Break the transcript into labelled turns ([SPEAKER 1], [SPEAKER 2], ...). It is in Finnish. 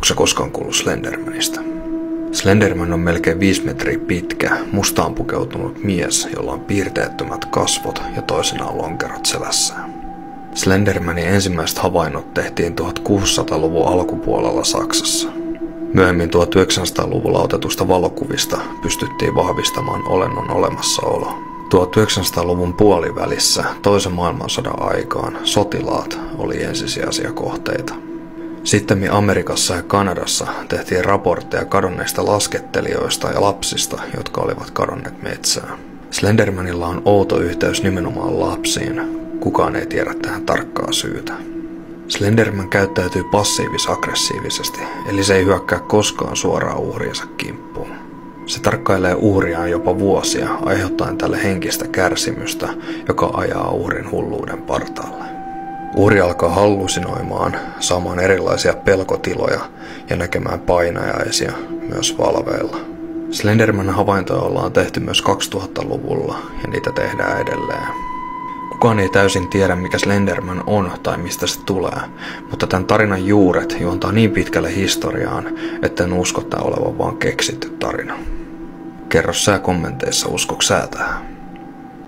[SPEAKER 1] Onko sä koskaan kuullut Slendermanista? Slenderman on melkein 5 metriä pitkä, mustaan pukeutunut mies, jolla on piirteettömät kasvot ja toisinaan lonkerot selässään. Slendermanin ensimmäiset havainnot tehtiin 1600-luvun alkupuolella Saksassa. Myöhemmin 1900-luvulla otetusta valokuvista pystyttiin vahvistamaan olennon olemassaolo. 1900-luvun puolivälissä toisen maailmansodan aikaan sotilaat oli ensisijaisia kohteita. Sittemmin Amerikassa ja Kanadassa tehtiin raportteja kadonneista laskettelijoista ja lapsista, jotka olivat kadonneet metsään. Slendermanilla on outo yhteys nimenomaan lapsiin. Kukaan ei tiedä tähän tarkkaa syytä. Slenderman käyttäytyy passiivis-aggressiivisesti, eli se ei hyökkää koskaan suoraan uhriensa kimppuun. Se tarkkailee uhriaan jopa vuosia, aiheuttaen tälle henkistä kärsimystä, joka ajaa uhrin hulluuden partaalle. Uhri alkaa hallusinoimaan, saamaan erilaisia pelkotiloja ja näkemään painajaisia myös valveilla. Slenderman havaintoja ollaan tehty myös 2000-luvulla ja niitä tehdään edelleen. Kukaan ei täysin tiedä, mikä Slenderman on tai mistä se tulee, mutta tämän tarinan juuret juontaa niin pitkälle historiaan, että en usko tämän olevan vaan keksitty tarina. Kerro sä kommenteissa, uskotko sä tähän?